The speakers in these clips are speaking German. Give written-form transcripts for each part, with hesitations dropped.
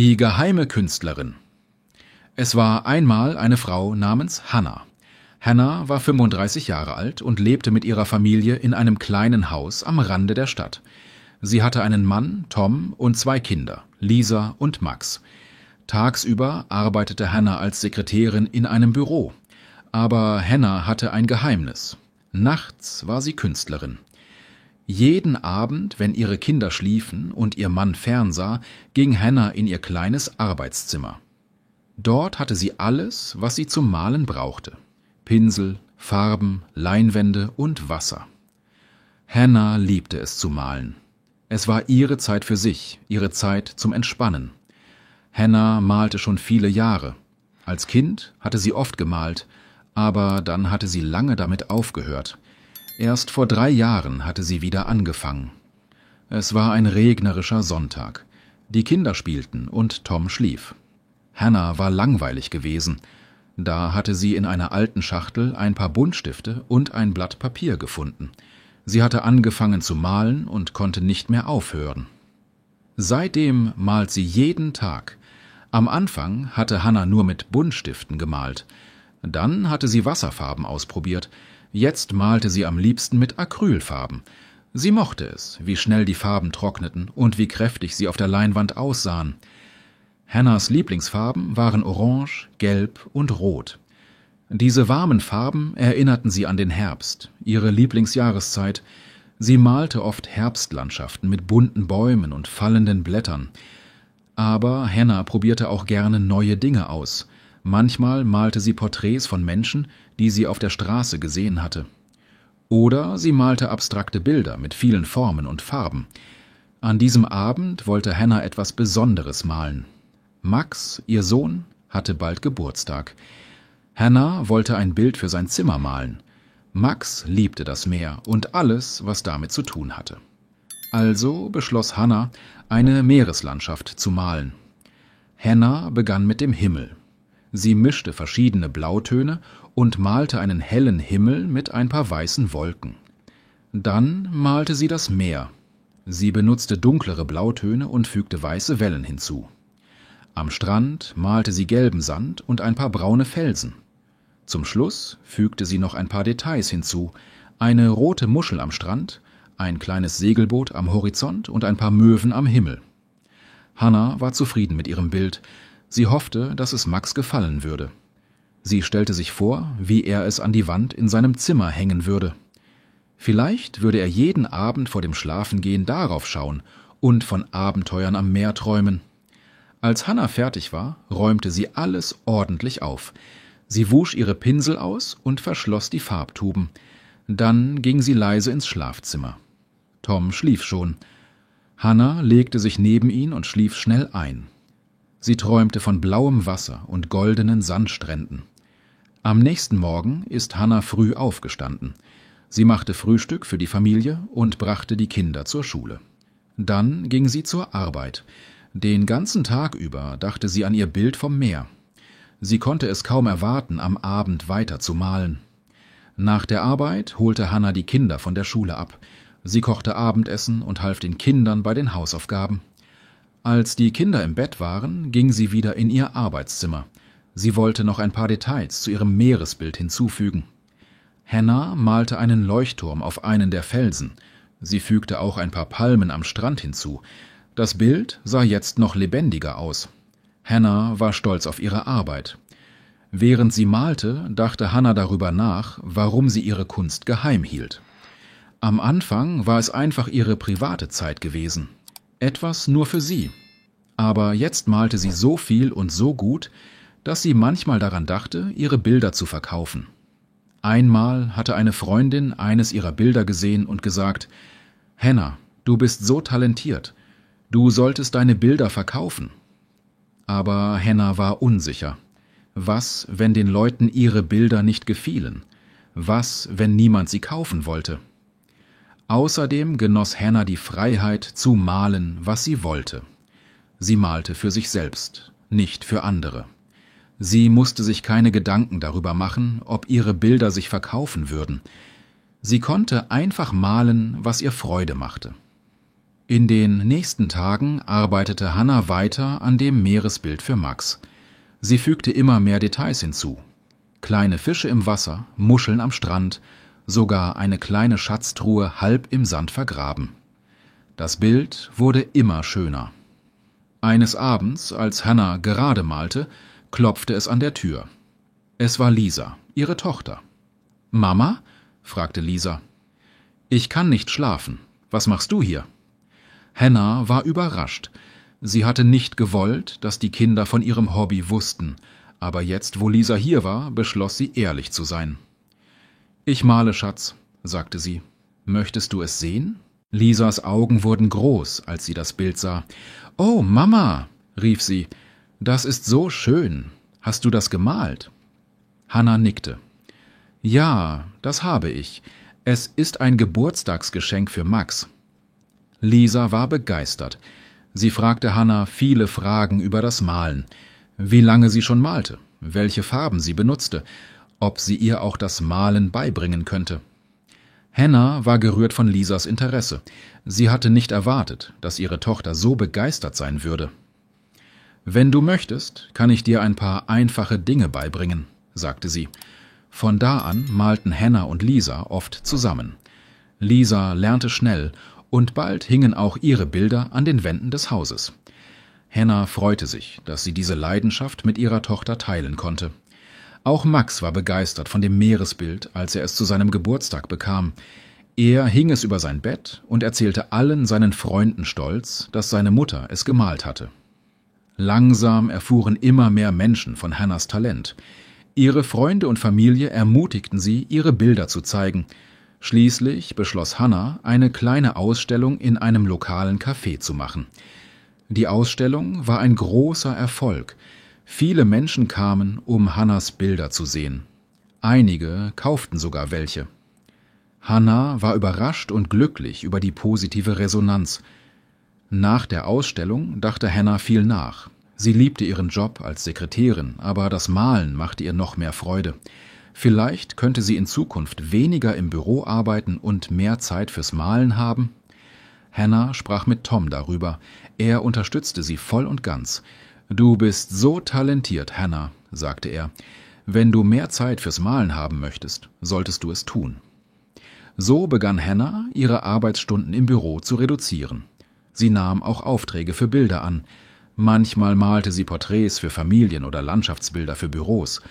Die geheime Künstlerin. Es war einmal eine Frau namens Hannah. Hannah war 35 Jahre alt und lebte mit ihrer Familie in einem kleinen Haus am Rande der Stadt. Sie hatte einen Mann, Tom, und 2 Kinder, Lisa und Max. Tagsüber arbeitete Hannah als Sekretärin in einem Büro. Aber Hannah hatte ein Geheimnis. Nachts war sie Künstlerin. Jeden Abend, wenn ihre Kinder schliefen und ihr Mann fernsah, ging Hannah in ihr kleines Arbeitszimmer. Dort hatte sie alles, was sie zum Malen brauchte: Pinsel, Farben, Leinwände und Wasser. Hannah liebte es zu malen. Es war ihre Zeit für sich, ihre Zeit zum Entspannen. Hannah malte schon viele Jahre. Als Kind hatte sie oft gemalt, aber dann hatte sie lange damit aufgehört. Erst vor 3 Jahren hatte sie wieder angefangen. Es war ein regnerischer Sonntag. Die Kinder spielten und Tom schlief. Hannah war langweilig gewesen. Da hatte sie in einer alten Schachtel ein paar Buntstifte und ein Blatt Papier gefunden. Sie hatte angefangen zu malen und konnte nicht mehr aufhören. Seitdem malt sie jeden Tag. Am Anfang hatte Hannah nur mit Buntstiften gemalt. Dann hatte sie Wasserfarben ausprobiert. Jetzt malte sie am liebsten mit Acrylfarben. Sie mochte es, wie schnell die Farben trockneten und wie kräftig sie auf der Leinwand aussahen. Hannahs Lieblingsfarben waren Orange, Gelb und Rot. Diese warmen Farben erinnerten sie an den Herbst, ihre Lieblingsjahreszeit. Sie malte oft Herbstlandschaften mit bunten Bäumen und fallenden Blättern. Aber Hannah probierte auch gerne neue Dinge aus. Manchmal malte sie Porträts von Menschen, die sie auf der Straße gesehen hatte. Oder sie malte abstrakte Bilder mit vielen Formen und Farben. An diesem Abend wollte Hannah etwas Besonderes malen. Max, ihr Sohn, hatte bald Geburtstag. Hannah wollte ein Bild für sein Zimmer malen. Max liebte das Meer und alles, was damit zu tun hatte. Also beschloss Hannah, eine Meereslandschaft zu malen. Hannah begann mit dem Himmel. Sie mischte verschiedene Blautöne und malte einen hellen Himmel mit ein paar weißen Wolken. Dann malte sie das Meer. Sie benutzte dunklere Blautöne und fügte weiße Wellen hinzu. Am Strand malte sie gelben Sand und ein paar braune Felsen. Zum Schluss fügte sie noch ein paar Details hinzu: eine rote Muschel am Strand, ein kleines Segelboot am Horizont und ein paar Möwen am Himmel. Hannah war zufrieden mit ihrem Bild. Sie hoffte, dass es Max gefallen würde. Sie stellte sich vor, wie er es an die Wand in seinem Zimmer hängen würde. Vielleicht würde er jeden Abend vor dem Schlafengehen darauf schauen und von Abenteuern am Meer träumen. Als Hannah fertig war, räumte sie alles ordentlich auf. Sie wusch ihre Pinsel aus und verschloss die Farbtuben. Dann ging sie leise ins Schlafzimmer. Tom schlief schon. Hannah legte sich neben ihn und schlief schnell ein. Sie träumte von blauem Wasser und goldenen Sandstränden. Am nächsten Morgen ist Hannah früh aufgestanden. Sie machte Frühstück für die Familie und brachte die Kinder zur Schule. Dann ging sie zur Arbeit. Den ganzen Tag über dachte sie an ihr Bild vom Meer. Sie konnte es kaum erwarten, am Abend weiter zu malen. Nach der Arbeit holte Hannah die Kinder von der Schule ab. Sie kochte Abendessen und half den Kindern bei den Hausaufgaben. Als die Kinder im Bett waren, ging sie wieder in ihr Arbeitszimmer. Sie wollte noch ein paar Details zu ihrem Meeresbild hinzufügen. Hannah malte einen Leuchtturm auf einen der Felsen. Sie fügte auch ein paar Palmen am Strand hinzu. Das Bild sah jetzt noch lebendiger aus. Hannah war stolz auf ihre Arbeit. Während sie malte, dachte Hannah darüber nach, warum sie ihre Kunst geheim hielt. Am Anfang war es einfach ihre private Zeit gewesen. Etwas nur für sie. Aber jetzt malte sie so viel und so gut, dass sie manchmal daran dachte, ihre Bilder zu verkaufen. Einmal hatte eine Freundin eines ihrer Bilder gesehen und gesagt: »Hannah, du bist so talentiert. Du solltest deine Bilder verkaufen.« Aber Hannah war unsicher. Was, wenn den Leuten ihre Bilder nicht gefielen? Was, wenn niemand sie kaufen wollte? Außerdem genoss Hannah die Freiheit, zu malen, was sie wollte. Sie malte für sich selbst, nicht für andere. Sie musste sich keine Gedanken darüber machen, ob ihre Bilder sich verkaufen würden. Sie konnte einfach malen, was ihr Freude machte. In den nächsten Tagen arbeitete Hannah weiter an dem Meeresbild für Max. Sie fügte immer mehr Details hinzu. Kleine Fische im Wasser, Muscheln am Strand, sogar eine kleine Schatztruhe halb im Sand vergraben. Das Bild wurde immer schöner. Eines Abends, als Hannah gerade malte, klopfte es an der Tür. Es war Lisa, ihre Tochter. »Mama?« fragte Lisa. »Ich kann nicht schlafen. Was machst du hier?« Hannah war überrascht. Sie hatte nicht gewollt, dass die Kinder von ihrem Hobby wussten, aber jetzt, wo Lisa hier war, beschloss sie, ehrlich zu sein. »Ich male, Schatz«, sagte sie. »Möchtest du es sehen?« Lisas Augen wurden groß, als sie das Bild sah. »Oh, Mama«, rief sie, »das ist so schön. Hast du das gemalt?« Hannah nickte. »Ja, das habe ich. Es ist ein Geburtstagsgeschenk für Max.« Lisa war begeistert. Sie fragte Hannah viele Fragen über das Malen. Wie lange sie schon malte, welche Farben sie benutzte, ob sie ihr auch das Malen beibringen könnte. Hannah war gerührt von Lisas Interesse. Sie hatte nicht erwartet, dass ihre Tochter so begeistert sein würde. »Wenn du möchtest, kann ich dir ein paar einfache Dinge beibringen«, sagte sie. Von da an malten Hannah und Lisa oft zusammen. Lisa lernte schnell, und bald hingen auch ihre Bilder an den Wänden des Hauses. Hannah freute sich, dass sie diese Leidenschaft mit ihrer Tochter teilen konnte. Auch Max war begeistert von dem Meeresbild, als er es zu seinem Geburtstag bekam. Er hing es über sein Bett und erzählte allen seinen Freunden stolz, dass seine Mutter es gemalt hatte. Langsam erfuhren immer mehr Menschen von Hannahs Talent. Ihre Freunde und Familie ermutigten sie, ihre Bilder zu zeigen. Schließlich beschloss Hannah, eine kleine Ausstellung in einem lokalen Café zu machen. Die Ausstellung war ein großer Erfolg. Viele Menschen kamen, um Hannahs Bilder zu sehen. Einige kauften sogar welche. Hannah war überrascht und glücklich über die positive Resonanz. Nach der Ausstellung dachte Hannah viel nach. Sie liebte ihren Job als Sekretärin, aber das Malen machte ihr noch mehr Freude. Vielleicht könnte sie in Zukunft weniger im Büro arbeiten und mehr Zeit fürs Malen haben. Hannah sprach mit Tom darüber. Er unterstützte sie voll und ganz. »Du bist so talentiert, Hannah«, sagte er. »Wenn du mehr Zeit fürs Malen haben möchtest, solltest du es tun.« So begann Hannah, ihre Arbeitsstunden im Büro zu reduzieren. Sie nahm auch Aufträge für Bilder an. Manchmal malte sie Porträts für Familien oder Landschaftsbilder für Büros.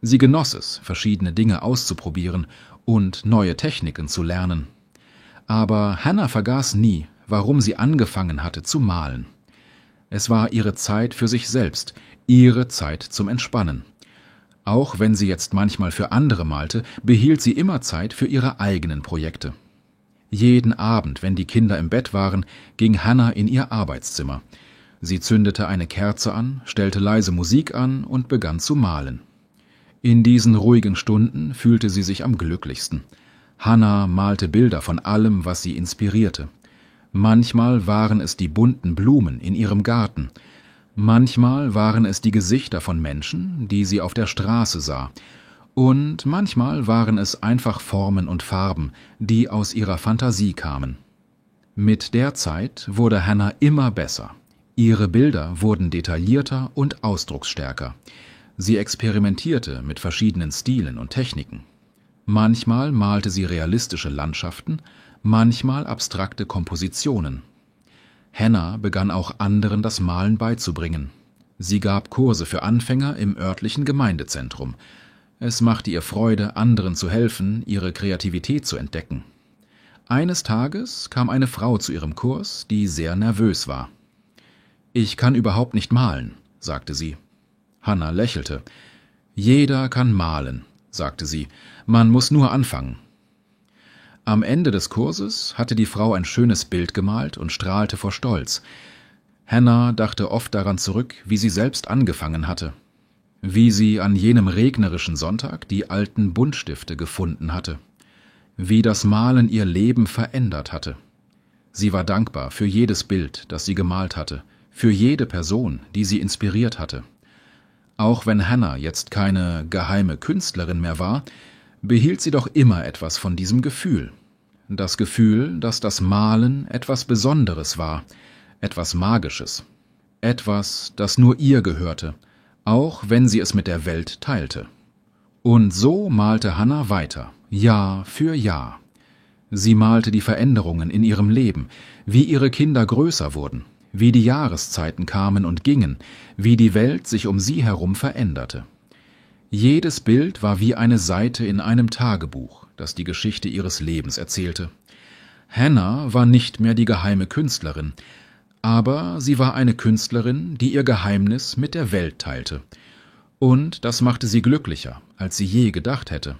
Sie genoss es, verschiedene Dinge auszuprobieren und neue Techniken zu lernen. Aber Hannah vergaß nie, warum sie angefangen hatte zu malen. Es war ihre Zeit für sich selbst, ihre Zeit zum Entspannen. Auch wenn sie jetzt manchmal für andere malte, behielt sie immer Zeit für ihre eigenen Projekte. Jeden Abend, wenn die Kinder im Bett waren, ging Hannah in ihr Arbeitszimmer. Sie zündete eine Kerze an, stellte leise Musik an und begann zu malen. In diesen ruhigen Stunden fühlte sie sich am glücklichsten. Hannah malte Bilder von allem, was sie inspirierte. Manchmal waren es die bunten Blumen in ihrem Garten. Manchmal waren es die Gesichter von Menschen, die sie auf der Straße sah. Und manchmal waren es einfach Formen und Farben, die aus ihrer Fantasie kamen. Mit der Zeit wurde Hannah immer besser. Ihre Bilder wurden detaillierter und ausdrucksstärker. Sie experimentierte mit verschiedenen Stilen und Techniken. Manchmal malte sie realistische Landschaften, manchmal abstrakte Kompositionen. Hannah begann auch anderen das Malen beizubringen. Sie gab Kurse für Anfänger im örtlichen Gemeindezentrum. Es machte ihr Freude, anderen zu helfen, ihre Kreativität zu entdecken. Eines Tages kam eine Frau zu ihrem Kurs, die sehr nervös war. »Ich kann überhaupt nicht malen«, sagte sie. Hannah lächelte. »Jeder kann malen«, sagte sie. »Man muss nur anfangen.« Am Ende des Kurses hatte die Frau ein schönes Bild gemalt und strahlte vor Stolz. Hannah dachte oft daran zurück, wie sie selbst angefangen hatte. Wie sie an jenem regnerischen Sonntag die alten Buntstifte gefunden hatte. Wie das Malen ihr Leben verändert hatte. Sie war dankbar für jedes Bild, das sie gemalt hatte, für jede Person, die sie inspiriert hatte. Auch wenn Hannah jetzt keine geheime Künstlerin mehr war, behielt sie doch immer etwas von diesem Gefühl. das Gefühl, dass das Malen etwas Besonderes war, etwas Magisches, etwas, das nur ihr gehörte, auch wenn sie es mit der Welt teilte. Und so malte Hannah weiter, Jahr für Jahr. Sie malte die Veränderungen in ihrem Leben, wie ihre Kinder größer wurden, wie die Jahreszeiten kamen und gingen, wie die Welt sich um sie herum veränderte. Jedes Bild war wie eine Seite in einem Tagebuch, das die Geschichte ihres Lebens erzählte. Hannah war nicht mehr die geheime Künstlerin, aber sie war eine Künstlerin, die ihr Geheimnis mit der Welt teilte. Und das machte sie glücklicher, als sie je gedacht hätte.